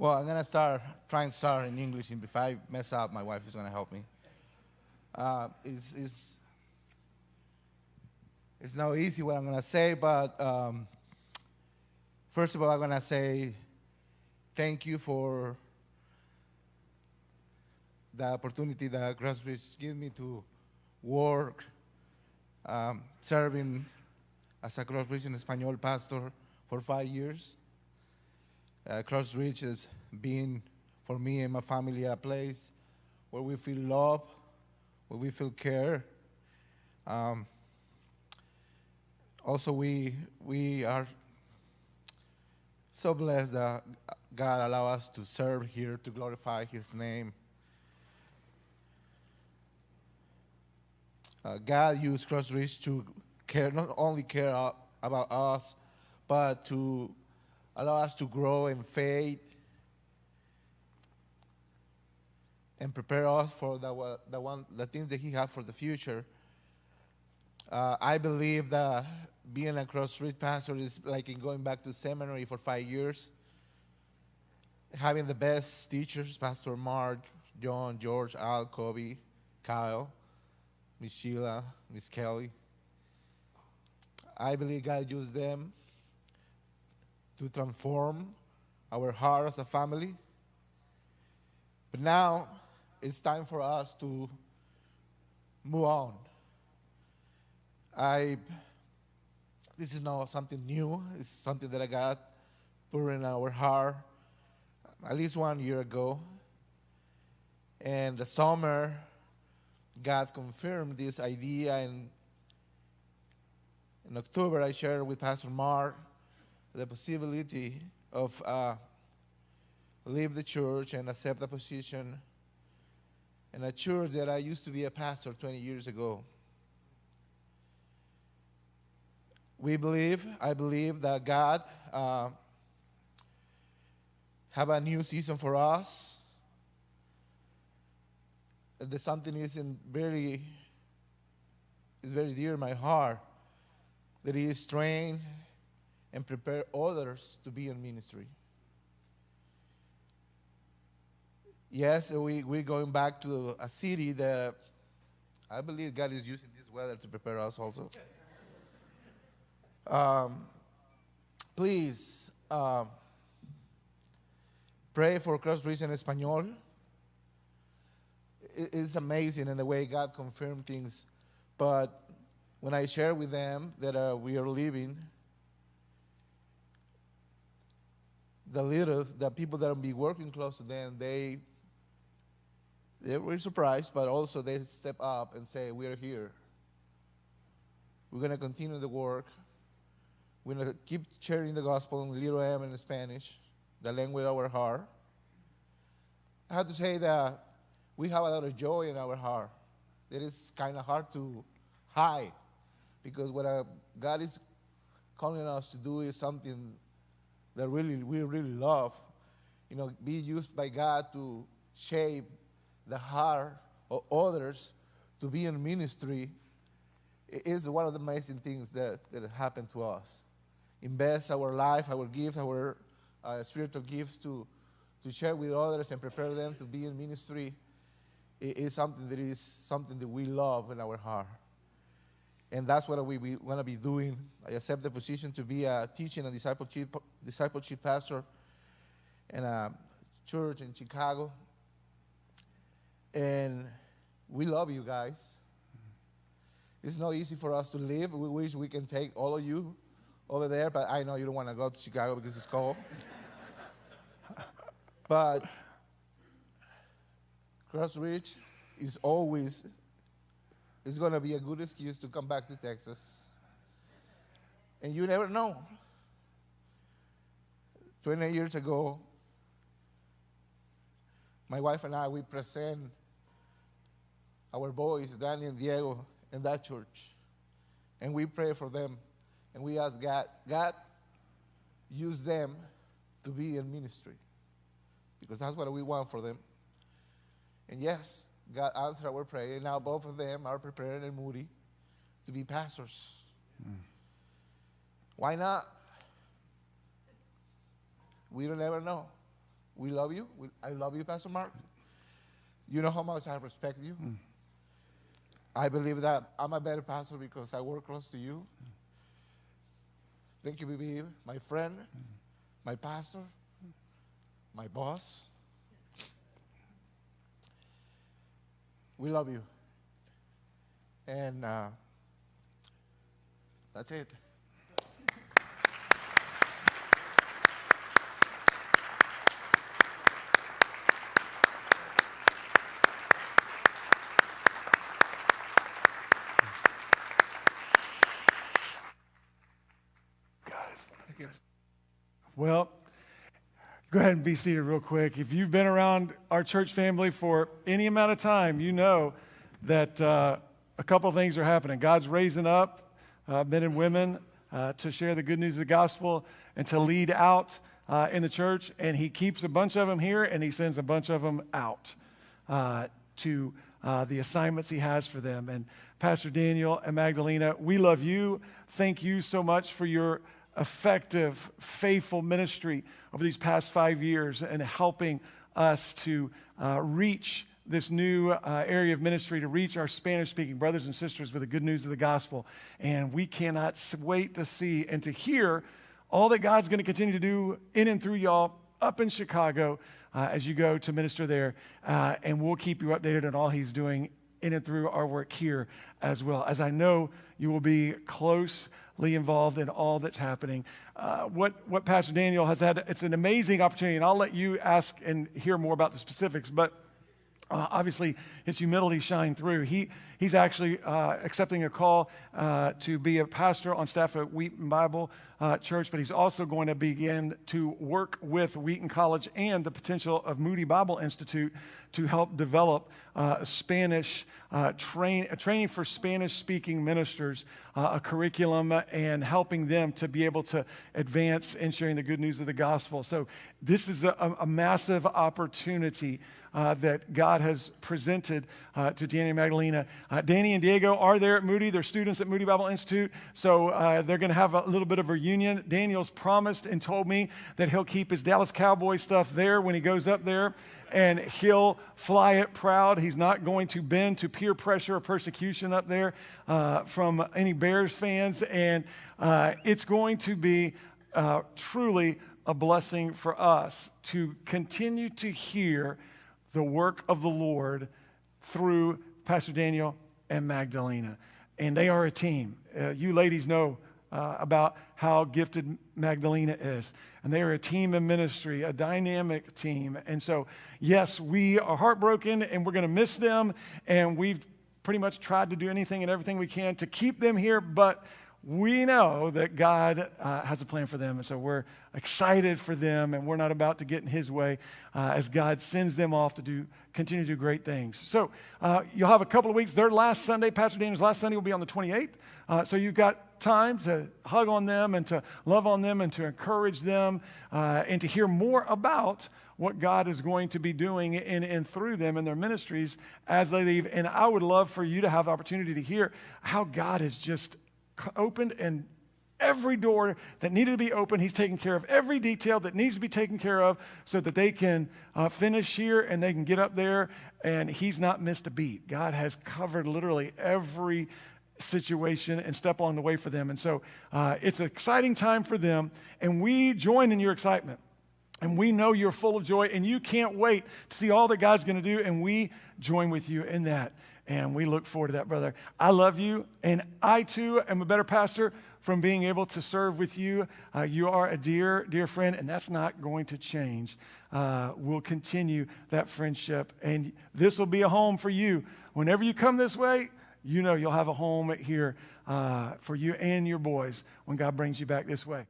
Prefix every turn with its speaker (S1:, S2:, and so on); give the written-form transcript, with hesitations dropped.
S1: Well, I'm gonna trying to start in English, and if I mess up, my wife is gonna help me. It's not easy what I'm gonna say, but first of all, I'm gonna say thank you for the opportunity that CrossRidge gave me to work, serving as a CrossRidge in Espanol pastor for 5 years. CrossRidge has been, for me and my family, a place where we feel love, where we feel care. Also, we are so blessed that God allow us to serve here to glorify His name. God used CrossRidge to care, not only care about us, but to allow us to grow in faith and prepare us for the things that He has for the future. I believe that being a CrossRidge pastor is like in going back to seminary for 5 years, having the best teachers, Pastor Mark, John, George, Al, Kobe, Kyle, Miss Sheila, Miss Kelly. I believe God used them to transform our heart as a family. But now it's time for us to move on. This is not something new. It's something that God put in our heart at least 1 year ago. And the summer, God confirmed this idea. And in October, I shared with Pastor Mark the possibility of leave the church and accept a position in a church that I used to be a pastor 20 years ago. I believe that God have a new season for us. There's something is very dear in my heart, that He is trained and prepare others to be in ministry. Yes, we're going back to a city that I believe God is using this weather to prepare us also. Please pray for CrossRidge in Espanol. It's amazing in the way God confirmed things. But when I share with them that we are leaving, the leaders, the people that will be working close to them, they were surprised, but also they step up and say, we are here. We're going to continue the work. We're going to keep sharing the gospel in little M in Spanish, the language of our heart. I have to say that we have a lot of joy in our heart. It is kind of hard to hide, because what God is calling us to do is something that we really love. You know, be used by God to shape the heart of others to be in ministry is one of the amazing things that happened to us. Invest our life, our gifts, our spiritual gifts to share with others and prepare them to be in ministry is something that we love in our heart. And that's what we want to be doing. I accept the position to be a teaching and discipleship pastor in a church in Chicago. And we love you guys. It's not easy for us to live. We wish we can take all of you over there, but I know you don't want to go to Chicago because it's cold. But CrossRidge is always going to be a good excuse to come back to Texas. And you never know. 20 years ago, my wife and I, we present our boys, Danny and Diego, in that church. And we pray for them. And we ask God, use them to be in ministry. Because that's what we want for them. And yes, God answered our prayer. And now both of them are prepared and moody to be pastors. Why not? We don't ever know. We love you. I love you, Pastor Mark. You know how much I respect you. I believe that I'm a better pastor because I work close to you. Thank you, baby, my friend, my pastor, my boss. We love you. And that's it.
S2: Well, go ahead and be seated real quick. If you've been around our church family for any amount of time, you know that a couple of things are happening. God's raising up men and women to share the good news of the gospel and to lead out in the church. And he keeps a bunch of them here and he sends a bunch of them out to the assignments he has for them. And Pastor Daniel and Magdalena, we love you. Thank you so much for your effective, faithful ministry over these past 5 years and helping us to reach this new area of ministry, to reach our Spanish-speaking brothers and sisters with the good news of the gospel. And we cannot wait to see and to hear all that God's going to continue to do in and through y'all up in Chicago as you go to minister there. And we'll keep you updated on all he's doing in and through our work here as well, as I know you will be closely involved in all that's happening. What Pastor Daniel has had, it's an amazing opportunity, and I'll let you ask and hear more about the specifics, but obviously his humility shined through. He's actually accepting a call to be a pastor on staff at Wheaton Bible Church, but he's also going to begin to work with Wheaton College and the potential of Moody Bible Institute to help develop Spanish training for Spanish-speaking ministers, a curriculum, and helping them to be able to advance in sharing the good news of the gospel. So this is a massive opportunity that God has presented to Danny and Magdalena. Danny and Diego are there at Moody. They're students at Moody Bible Institute, so they're going to have a little bit of a reunion. Daniel's promised and told me that he'll keep his Dallas Cowboy stuff there when he goes up there, and he'll fly it proud. He's not going to bend to peer pressure or persecution up there from any Bears fans, and it's going to be truly a blessing for us to continue to hear the work of the Lord through Pastor Daniel and Magdalena. And they are a team. You ladies know about how gifted Magdalena is. And they are a team in ministry, a dynamic team. And so, yes, we are heartbroken and we're going to miss them. And we've pretty much tried to do anything and everything we can to keep them here. But we know that God has a plan for them, and so we're excited for them, and we're not about to get in his way as God sends them off to continue to do great things. So you'll have a couple of weeks. Their last Sunday, Pastor Daniel's last Sunday, will be on the 28th, so you've got time to hug on them and to love on them and to encourage them and to hear more about what God is going to be doing in and through them in their ministries as they leave. And I would love for you to have the opportunity to hear how God has just opened, and every door that needed to be opened, he's taking care of every detail that needs to be taken care of so that they can finish here and they can get up there, and he's not missed a beat. God has covered literally every situation and step along the way for them. And so it's an exciting time for them, and we join in your excitement. And we know you're full of joy, and you can't wait to see all that God's going to do, and we join with you in that. And we look forward to that, brother. I love you, and I, too, am a better pastor from being able to serve with you. You are a dear, dear friend, and that's not going to change. We'll continue that friendship, and this will be a home for you. Whenever you come this way, you know you'll have a home here for you and your boys when God brings you back this way.